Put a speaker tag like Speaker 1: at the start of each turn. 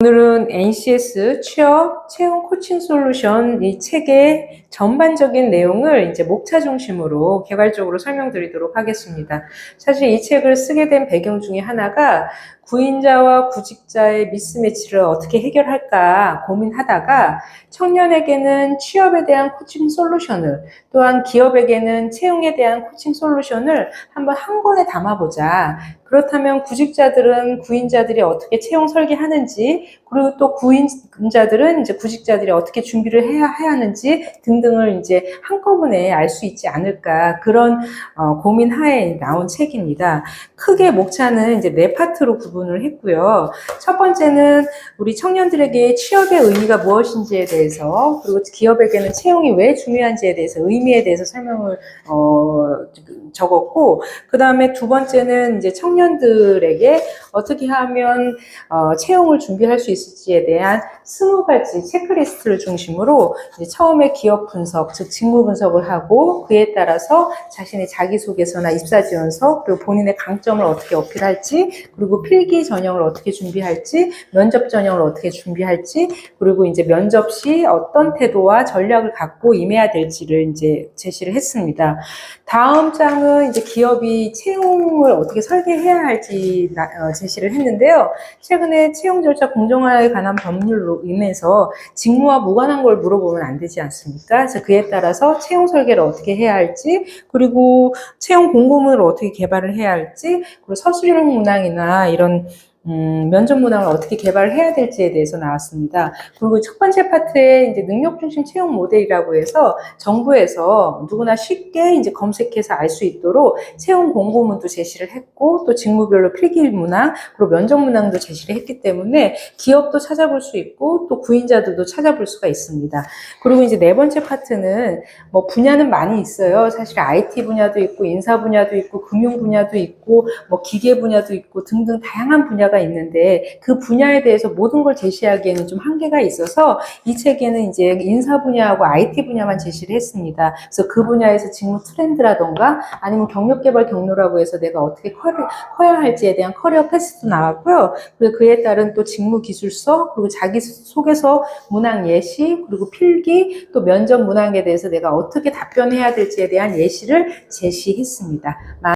Speaker 1: 오늘은 NCS 취업 채용 코칭 솔루션 이 책의 전반적인 내용을 이제 목차 중심으로 개괄적으로 설명드리도록 하겠습니다. 사실 이 책을 쓰게 된 배경 중에 하나가 구인자와 구직자의 미스매치를 어떻게 해결할까 고민하다가 청년에게는 취업에 대한 코칭 솔루션을, 또한 기업에게는 채용에 대한 코칭 솔루션을 한번 한 권에 담아보자. 그렇다면 구직자들은 구인자들이 어떻게 채용 설계하는지, 그리고 또 구인자들은 이제 구직자들이 어떻게 준비를 해야 하는지 등등을 이제 한꺼번에 알 수 있지 않을까, 그런 고민하에 나온 책입니다. 크게 목차는 이제 4파트로 구분을 했고요. 첫 번째는 우리 청년들에게 취업의 의미가 무엇인지에 대해서, 그리고 기업에게는 채용이 왜 중요한지에 대해서 의미에 대해서 설명을 적었고, 그 다음에 두 번째는 이제 청년들에게 어떻게 하면 채용을 준비할 수 있을지에 대한 20가지 체크리스트를 중심으로 이제 처음에 기업 분석, 즉 직무 분석을 하고, 그에 따라서 자신의 자기소개서나 입사지원서, 그리고 본인의 강점을 어떻게 어필할지, 그리고 필기 전형을 어떻게 준비할지, 면접 전형을 어떻게 준비할지, 그리고 이제 면접 시 어떤 태도와 전략을 갖고 임해야 될지를 이제 제시를 했습니다. 다음 장은 이제 기업이 채용을 어떻게 설계해야 할지 제시를 했는데요. 최근에 채용 절차 공정화에 관한 법률로 인해서 직무와 무관한 걸 물어보면 안 되지 않습니까? 그래서 그에 따라서 채용 설계를 어떻게 해야 할지, 그리고 채용 공고문을 어떻게 개발을 해야 할지, 그리고 서술형 문항이나 이런 면접 문항을 어떻게 개발을 해야 될지에 대해서 나왔습니다. 그리고 첫 번째 파트에 이제 능력 중심 채용 모델이라고 해서 정부에서 누구나 쉽게 이제 검색해서 알 수 있도록 채용 공고문도 제시를 했고, 또 직무별로 필기 문항, 그리고 면접 문항도 제시를 했기 때문에 기업도 찾아볼 수 있고, 또 구인자들도 찾아볼 수가 있습니다. 그리고 이제 네 번째 파트는 뭐 분야는 많이 있어요. 사실 IT 분야도 있고, 인사 분야도 있고, 금융 분야도 있고, 뭐 기계 분야도 있고 등등 다양한 분야가 있는데, 그 분야에 대해서 모든 걸 제시하기에는 좀 한계가 있어서 이 책에는 이제 인사 분야하고 IT 분야만 제시를 했습니다. 그래서 그 분야에서 직무 트렌드라던가 아니면 경력 개발 경로라고 해서 내가 어떻게 커야 할지에 대한 커리어 패스도 나왔고요. 그리고 그에 따른 또 직무 기술서, 그리고 자기소개서 문항 예시, 그리고 필기, 또 면접 문항에 대해서 내가 어떻게 답변해야 될지에 대한 예시를 제시했습니다.